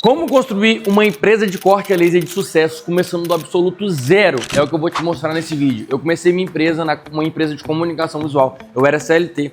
Como construir uma empresa de corte a laser de sucesso começando do absoluto zero? É o que eu vou te mostrar nesse vídeo. Eu comecei minha empresa uma empresa de comunicação visual. Eu era CLT.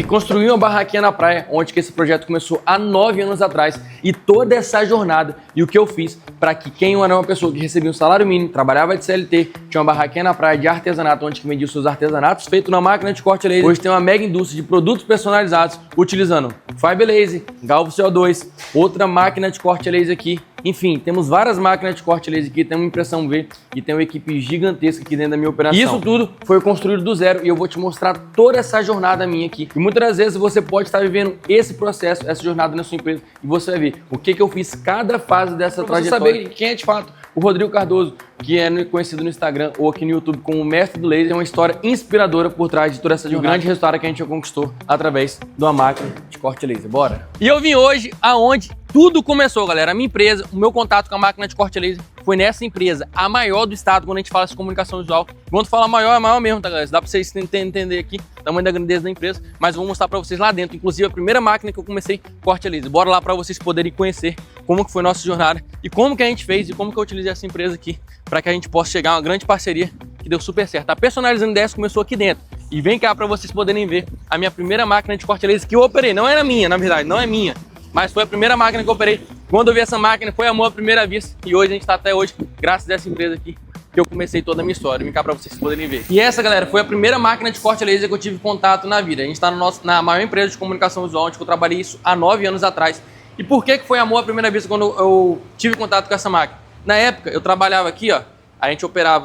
Construí uma barraquinha na praia, onde que esse projeto começou há 9 anos atrás. E toda essa jornada e o que eu fiz para que quem era uma pessoa que recebia um salário mínimo, trabalhava de CLT, tinha uma barraquinha na praia de artesanato, onde que vendia os seus artesanatos feitos na máquina de corte a laser. Hoje tem uma mega indústria de produtos personalizados utilizando Fiber Laser, Galvo CO2, outra máquina de corte a laser aqui. Enfim, temos várias máquinas de corte a laser aqui, tem uma impressão V e tem uma equipe gigantesca aqui dentro da minha operação. E isso tudo foi construído do zero e eu vou te mostrar toda essa jornada minha aqui. E muitas das vezes você pode estar vivendo esse processo, essa jornada na sua empresa e você vai ver o que eu fiz cada fase dessa trajetória. Pra você saber quem é de fato o Rodrigo Cardoso, que é conhecido no Instagram ou aqui no YouTube como o mestre do laser, é uma história inspiradora por trás de toda essa jornada. O grande resultado que a gente já conquistou através de uma máquina de corte a laser. Bora! E eu vim hoje aonde tudo começou, galera. A minha empresa, o meu contato com a máquina de corte a laser foi nessa empresa, a maior do estado, quando a gente fala de comunicação visual. Quando fala maior, é maior mesmo, tá, galera? Dá pra vocês entender aqui o tamanho da grandeza da empresa, mas eu vou mostrar pra vocês lá dentro. Inclusive, a primeira máquina que eu comecei, corte a laser. Bora lá pra vocês poderem conhecer como que foi nossa jornada e como que a gente fez e como que eu utilizei essa empresa aqui para que a gente possa chegar a uma grande parceria que deu super certo. A Personalizando Ideias começou aqui dentro. E vem cá para vocês poderem ver a minha primeira máquina de corte a laser que eu operei. Não era minha, na verdade, não é minha, mas foi a primeira máquina que eu operei. Quando eu vi essa máquina, foi amor à primeira vista. E hoje a gente está até hoje, graças a essa empresa aqui, que eu comecei toda a minha história. Vem cá para vocês poderem ver. E essa, galera, foi a primeira máquina de corte a laser que eu tive contato na vida. A gente está na maior empresa de comunicação visual, onde eu trabalhei isso há 9 anos atrás. E por que foi amor à primeira vista quando eu tive contato com essa máquina? Na época, eu trabalhava aqui, ó.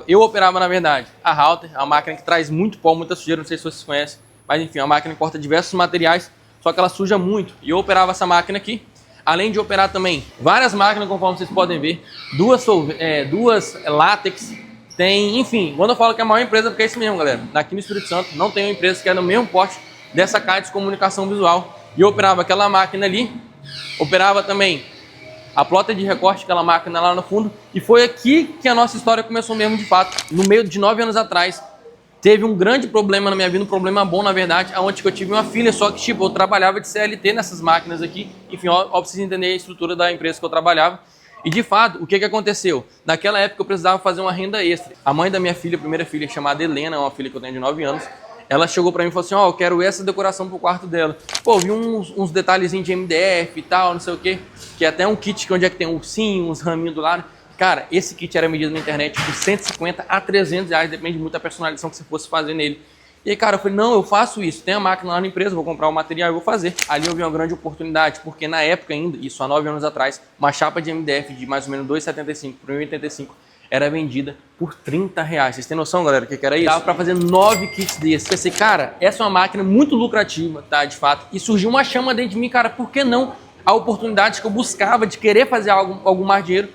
Eu operava, na verdade, a Halter, a máquina que traz muito pó, muita sujeira, não sei se vocês conhecem, mas enfim, a máquina que corta diversos materiais, só que ela suja muito. E eu operava essa máquina aqui, além de operar também várias máquinas, conforme vocês podem ver, duas látex, tem, enfim, quando eu falo que é a maior empresa, porque é isso mesmo, galera. Aqui no Espírito Santo não tem uma empresa que é no mesmo porte dessa Caixa de comunicação visual. E eu operava aquela máquina ali, operava também a plota de recorte, aquela máquina lá no fundo, e foi aqui que a nossa história começou mesmo de fato. No meio de 9 anos atrás, teve um grande problema na minha vida, um problema bom na verdade, onde eu tive uma filha, só que tipo, eu trabalhava de CLT nessas máquinas aqui, enfim, ó, pra vocês entenderem a estrutura da empresa que eu trabalhava. E de fato, o que aconteceu? Naquela época eu precisava fazer uma renda extra. A mãe da minha filha, a primeira filha, chamada Helena, uma filha que eu tenho de 9 anos, ela chegou pra mim e falou assim, ó, eu quero essa decoração pro quarto dela. Pô, vi uns detalhezinhos de MDF e tal, não sei o que é até um kit onde é que tem um ursinho, uns raminhos do lado. Cara, esse kit era medido na internet por 150 a 300 reais, depende muito da personalização que você fosse fazer nele. E aí, cara, eu falei, não, eu faço isso, tem a máquina lá na empresa, vou comprar o material e vou fazer. Ali eu vi uma grande oportunidade, porque na época ainda, isso há 9 anos atrás, uma chapa de MDF de mais ou menos 2,75 por 1,85 era vendida por 30 reais. Vocês têm noção, galera, o que era isso? Dava pra fazer 9 kits desses. Pensei, cara, essa é uma máquina muito lucrativa, tá, de fato. E surgiu uma chama dentro de mim, cara, por que não a oportunidade que eu buscava de querer fazer algum mais dinheiro,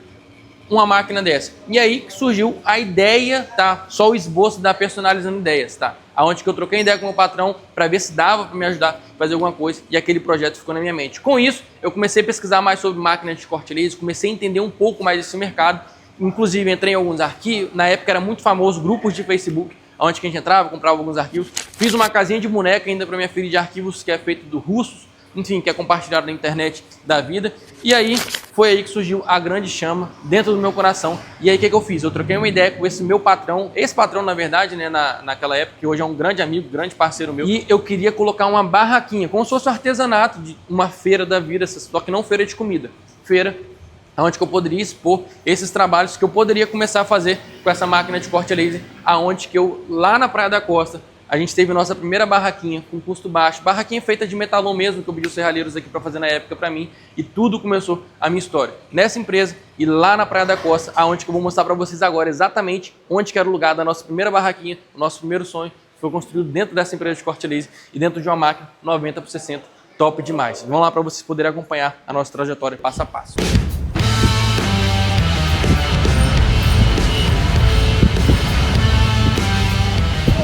uma máquina dessa? E aí surgiu a ideia, tá? Só o esboço da Personalizando Ideias, tá? Aonde que eu troquei ideia com o meu patrão para ver se dava para me ajudar a fazer alguma coisa e aquele projeto ficou na minha mente. Com isso, eu comecei a pesquisar mais sobre máquinas de corte laser, comecei a entender um pouco mais desse mercado. Inclusive, entrei em alguns arquivos. Na época era muito famoso grupos de Facebook, onde que a gente entrava, comprava alguns arquivos. Fiz uma casinha de boneca ainda para minha filha de arquivos que é feito do Russos, enfim, que é compartilhado na internet da vida. E aí, foi aí que surgiu a grande chama dentro do meu coração. E aí, o que eu fiz? Eu troquei uma ideia com esse meu patrão, ex-patrão, na verdade, né, naquela época, que hoje é um grande amigo, grande parceiro meu. E eu queria colocar uma barraquinha, como se fosse um artesanato de uma feira da vida, só que não feira de comida. Feira onde que eu poderia expor esses trabalhos que eu poderia começar a fazer com essa máquina de corte a laser, aonde que eu, lá na Praia da Costa, a gente teve nossa primeira barraquinha com custo baixo, barraquinha feita de metalon mesmo, que eu pedi os serralheiros aqui para fazer na época para mim, e tudo começou a minha história nessa empresa e lá na Praia da Costa, aonde que eu vou mostrar para vocês agora exatamente onde que era o lugar da nossa primeira barraquinha, o nosso primeiro sonho foi construído dentro dessa empresa de corte a laser e dentro de uma máquina 90x60, top demais. Vamos lá para vocês poderem acompanhar a nossa trajetória passo a passo.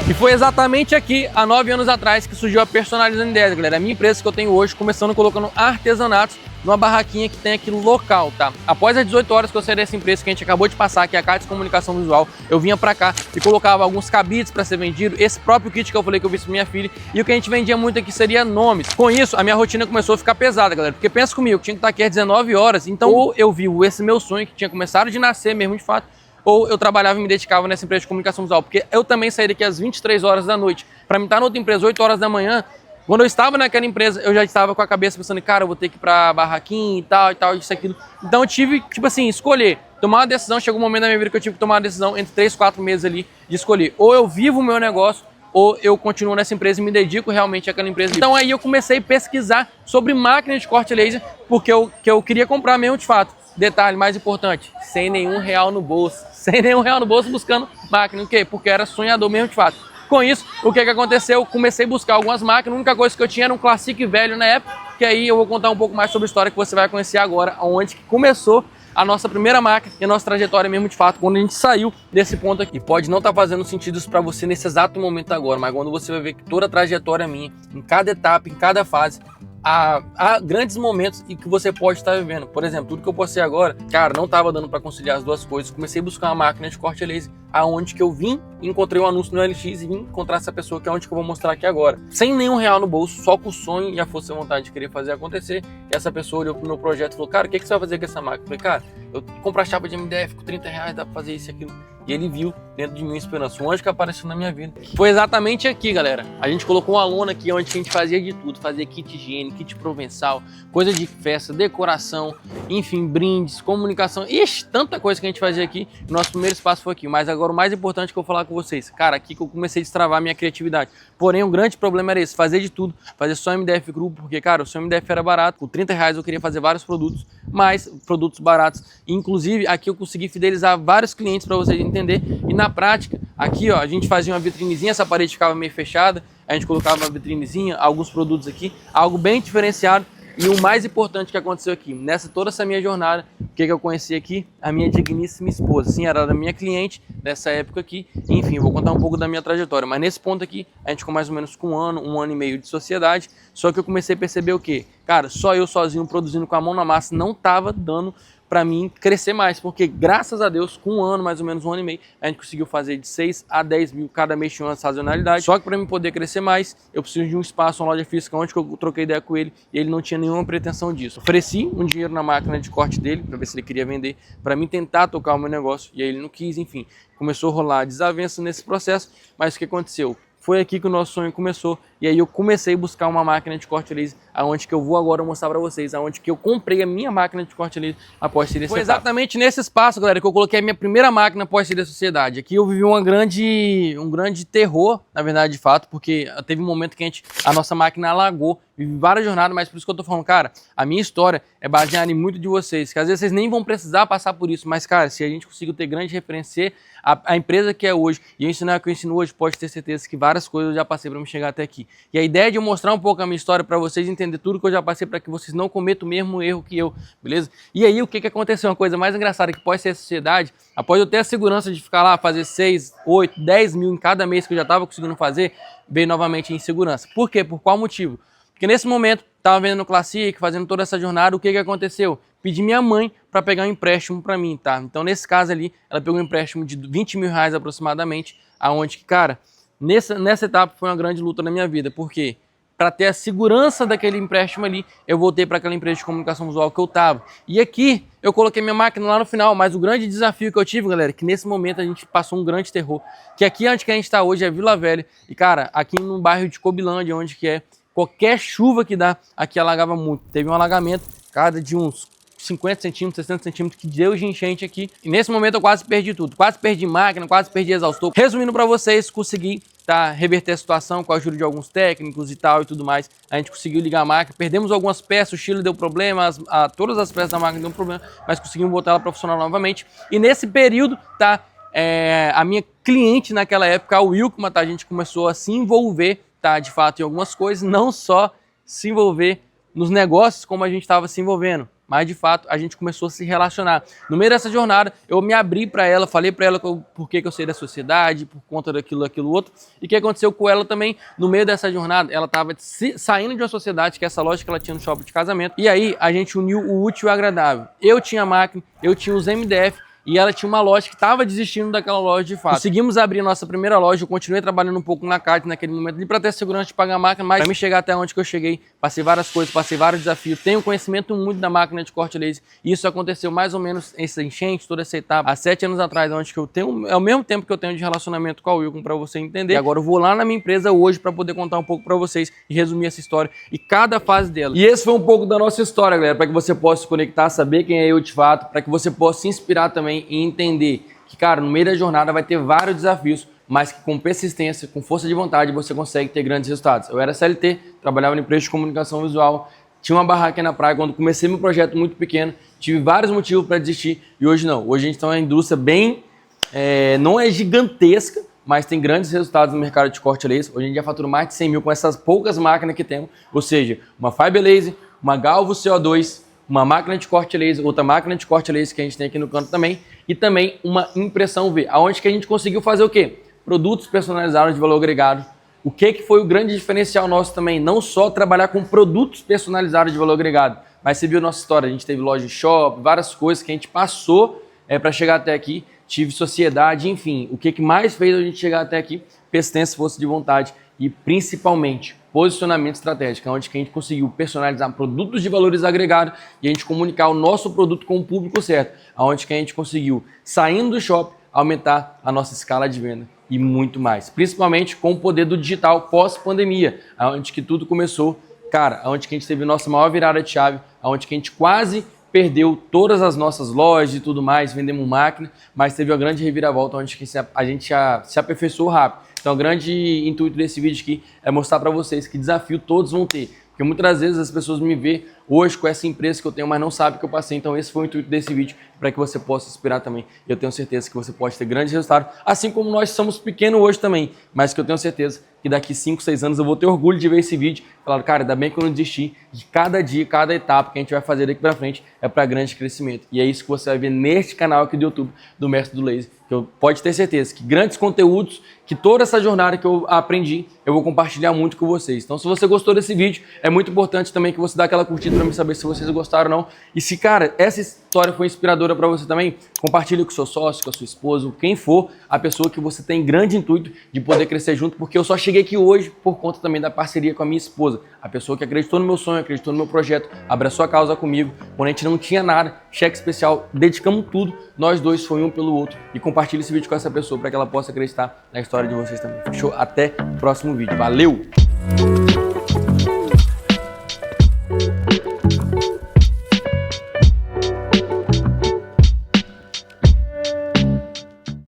E foi exatamente aqui, há 9 anos atrás, que surgiu a Personalizando Ideias, galera. A minha empresa que eu tenho hoje, começando colocando artesanatos numa barraquinha que tem aqui no local, tá? Após as 18 horas que eu saí dessa empresa que a gente acabou de passar, que é a Cátis Comunicação Visual, eu vinha pra cá e colocava alguns cabides para ser vendido, esse próprio kit que eu falei que eu fiz pra minha filha, e o que a gente vendia muito aqui seria nomes. Com isso, a minha rotina começou a ficar pesada, galera, porque pensa comigo, eu tinha que estar aqui às 19 horas, então ou eu vivo esse meu sonho que tinha começado de nascer mesmo de fato, ou eu trabalhava e me dedicava nessa empresa de comunicação visual, porque eu também saí daqui às 23 horas da noite para me estar na outra empresa 8 horas da manhã. Quando eu estava naquela empresa, eu já estava com a cabeça pensando, cara, eu vou ter que ir pra barraquinha e tal, isso, aquilo. Então eu tive, tipo assim, escolher, tomar uma decisão. Chegou um momento da minha vida que eu tive que tomar uma decisão entre 3, 4 meses ali de escolher. Ou eu vivo o meu negócio, ou eu continuo nessa empresa e me dedico realmente àquela empresa. Então aí eu comecei a pesquisar sobre máquina de corte laser, porque eu queria comprar mesmo de fato. Detalhe mais importante, sem nenhum real no bolso. Sem nenhum real no bolso buscando máquina. O quê? Porque eu era sonhador mesmo de fato. Com isso, o que aconteceu? Eu comecei a buscar algumas máquinas, a única coisa que eu tinha era um Classic velho na época, que aí eu vou contar um pouco mais sobre a história que você vai conhecer agora, onde que começou a nossa primeira máquina e a nossa trajetória mesmo de fato, quando a gente saiu desse ponto aqui. Pode não estar fazendo sentido isso para você nesse exato momento agora, mas quando você vai ver que toda a trajetória minha, em cada etapa, em cada fase, há grandes momentos e que você pode estar vivendo. Por exemplo, tudo que eu postei agora, cara, não estava dando para conciliar as duas coisas. Comecei a buscar uma máquina de corte laser, aonde que eu vim, encontrei um anúncio no LX e vim encontrar essa pessoa, que é onde que eu vou mostrar aqui agora. Sem nenhum real no bolso, só com o sonho e a força e a vontade de querer fazer acontecer. E essa pessoa olhou pro meu projeto e falou, cara, o que você vai fazer com essa máquina? Eu falei, cara, eu compro a chapa de MDF com 30 reais, dá pra fazer isso e aquilo. E ele viu dentro de mim uma esperança, um anjo que apareceu na minha vida. Foi exatamente aqui, galera. A gente colocou uma lona aqui onde a gente fazia de tudo. Fazia kit higiene, kit provençal, coisa de festa, decoração, enfim, brindes, comunicação. Ixi, tanta coisa que a gente fazia aqui. Nosso primeiro espaço foi aqui. Mas agora o mais importante que eu vou falar com vocês. Cara, aqui que eu comecei a destravar a minha criatividade. Porém, um grande problema era esse, fazer de tudo. Fazer só MDF cru, porque, cara, o seu MDF era barato. Com 30 reais eu queria fazer vários produtos, mas produtos baratos. Inclusive, aqui eu consegui fidelizar vários clientes para vocês entenderem. E na prática, aqui ó, a gente fazia uma vitrinezinha, essa parede ficava meio fechada, a gente colocava uma vitrinezinha, alguns produtos aqui, algo bem diferenciado. E o mais importante que aconteceu aqui, toda essa minha jornada, o que eu conheci aqui? A minha digníssima esposa. Sim, era da minha cliente nessa época aqui. Enfim, vou contar um pouco da minha trajetória. Mas nesse ponto aqui, a gente ficou mais ou menos com um ano e meio de sociedade. Só que eu comecei a perceber o quê? Cara, só eu sozinho produzindo com a mão na massa não estava dando para mim crescer mais, porque graças a Deus, com um ano, mais ou menos um ano e meio, a gente conseguiu fazer de 6 a 10 mil cada mês, tinha uma sazonalidade. Só que para mim poder crescer mais, eu preciso de um espaço, uma loja física, onde eu troquei ideia com ele e ele não tinha nenhuma pretensão disso. Ofereci um dinheiro na máquina de corte dele, para ver se ele queria vender, para mim tentar tocar o meu negócio, e aí ele não quis, enfim. Começou a rolar desavença nesse processo, mas o que aconteceu? Foi aqui que o nosso sonho começou, e aí eu comecei a buscar uma máquina de corte laser, aonde que eu vou agora mostrar para vocês, aonde que eu comprei a minha máquina de corte laser após ser. Foi exatamente nesse espaço, galera, que eu coloquei a minha primeira máquina após ser da sociedade. Aqui eu vivi um grande terror, na verdade, de fato, porque teve um momento que a nossa máquina alagou, vivi várias jornadas, mas por isso que eu tô falando, cara, a minha história é baseada em muito de vocês, que às vezes vocês nem vão precisar passar por isso, mas, cara, se a gente conseguir ter grande referência, a empresa que é hoje, e eu ensinar o que eu ensino hoje, pode ter certeza que várias coisas eu já passei para me chegar até aqui. E a ideia de eu mostrar um pouco a minha história para vocês entender tudo que eu já passei, para que vocês não cometam o mesmo erro que eu, beleza? E aí o que aconteceu? Uma coisa mais engraçada que pode ser a sociedade, após eu ter a segurança de ficar lá, fazer 6, 8, 10 mil em cada mês que eu já estava conseguindo fazer, veio novamente a insegurança. Por quê? Por qual motivo? Porque nesse momento, estava vendendo no Classic, fazendo toda essa jornada, o que aconteceu? Pedi minha mãe para pegar um empréstimo para mim, tá? Então, nesse caso ali, ela pegou um empréstimo de 20 mil reais aproximadamente, aonde que, cara, nessa etapa foi uma grande luta na minha vida. Por quê? Para ter a segurança daquele empréstimo ali, eu voltei para aquela empresa de comunicação visual que eu tava. E aqui, eu coloquei minha máquina lá no final, mas o grande desafio que eu tive, galera, que nesse momento a gente passou um grande terror, que aqui onde que a gente está hoje é Vila Velha, e cara, aqui no bairro de Cobilândia, onde que é, qualquer chuva que dá, aqui alagava muito. Teve um alagamento, cada de uns 50 centímetros, 60 centímetros, que deu de enchente aqui. E nesse momento eu quase perdi tudo. Quase perdi máquina, quase perdi exaustor. Resumindo para vocês, consegui reverter a situação com a ajuda de alguns técnicos e tal e tudo mais. A gente conseguiu ligar a máquina. Perdemos algumas peças, o Chile deu problema, todas as peças da máquina deu problema, mas conseguimos botar ela para funcionar novamente. E nesse período, a minha cliente naquela época, a Wilkma, a gente começou a se envolver, de fato, em algumas coisas, não só se envolver nos negócios como a gente estava se envolvendo, mas de fato a gente começou a se relacionar. No meio dessa jornada, eu me abri para ela, falei para ela por que eu saí da sociedade, por conta daquilo outro, e o que aconteceu com ela também, no meio dessa jornada, ela estava saindo de uma sociedade, que é essa loja que ela tinha no shopping de casamento, e aí a gente uniu o útil e o agradável. Eu tinha a máquina, eu tinha os MDF, e ela tinha uma loja que estava desistindo daquela loja de fato. Conseguimos abrir a nossa primeira loja, eu continuei trabalhando um pouco na CAT naquele momento ali para ter segurança de pagar a máquina, mas para me chegar até onde que eu cheguei, passei várias coisas, passei vários desafios, tenho conhecimento muito da máquina de corte laser, e isso aconteceu mais ou menos essa enchente, toda essa etapa, há 7 anos atrás, onde que eu tenho, é o mesmo tempo que eu tenho de relacionamento com a Wilcom, para você entender. E agora eu vou lá na minha empresa hoje para poder contar um pouco para vocês e resumir essa história e cada fase dela. E esse foi um pouco da nossa história, galera, para que você possa se conectar, saber quem é eu de fato, para que você possa se inspirar também e entender que, cara, no meio da jornada vai ter vários desafios, mas que com persistência, com força de vontade, você consegue ter grandes resultados. Eu era CLT, trabalhava na empresa de comunicação visual, tinha uma barraca na praia, quando comecei meu projeto muito pequeno, tive vários motivos para desistir, e hoje não. Hoje a gente está numa indústria bem, não é gigantesca, mas tem grandes resultados no mercado de corte laser. Hoje a gente já fatura mais de 100 mil com essas poucas máquinas que temos, ou seja, uma Fiber Laser, uma Galvo CO2, uma máquina de corte laser, outra máquina de corte laser que a gente tem aqui no canto também, e também uma impressão V, aonde que a gente conseguiu fazer o quê? Produtos personalizados de valor agregado. O que foi o grande diferencial nosso também? Não só trabalhar com produtos personalizados de valor agregado, mas você viu a nossa história, a gente teve loja de shopping, várias coisas que a gente passou para chegar até aqui, tive sociedade, enfim, o que mais fez a gente chegar até aqui? Persistência, força de vontade e principalmente posicionamento estratégico, onde que a gente conseguiu personalizar produtos de valores agregados e a gente comunicar o nosso produto com o público certo, onde que a gente conseguiu, saindo do shopping, aumentar a nossa escala de venda e muito mais, principalmente com o poder do digital pós-pandemia, onde que tudo começou, cara, onde que a gente teve nossa maior virada de chave, onde que a gente quase perdeu todas as nossas lojas e tudo mais, vendemos máquina, mas teve uma grande reviravolta onde que a gente se aperfeiçoou rápido. Então o grande intuito desse vídeo aqui é mostrar para vocês que desafio todos vão ter. Porque muitas das vezes as pessoas me veem hoje com essa empresa que eu tenho, mas não sabem que eu passei. Então esse foi o intuito desse vídeo, para que você possa inspirar também. E eu tenho certeza que você pode ter grandes resultados, assim como nós somos pequenos hoje também. Mas que eu tenho certeza que daqui 5, 6 anos eu vou ter orgulho de ver esse vídeo e falar, cara, ainda bem que eu não desisti de cada dia, cada etapa que a gente vai fazer daqui para frente é para grande crescimento. E é isso que você vai ver neste canal aqui do YouTube do Mestre do Laser. Que eu pode ter certeza que grandes conteúdos, que toda essa jornada que eu aprendi, eu vou compartilhar muito com vocês. Então se você gostou desse vídeo, é muito importante também que você dê aquela curtida para me saber se vocês gostaram ou não. E se, cara, essa história foi inspiradora para você também, compartilhe com o seu sócio, com a sua esposa, quem for a pessoa que você tem grande intuito de poder crescer junto, porque eu só cheguei aqui hoje por conta também da parceria com a minha esposa, a pessoa que acreditou no meu sonho, acreditou no meu projeto, abraçou a causa comigo, quando a gente não tinha nada, cheque especial, dedicamos tudo, nós dois foi um pelo outro, e compartilhe esse vídeo com essa pessoa para que ela possa acreditar na história de vocês também. Fechou? Até o próximo vídeo. Valeu!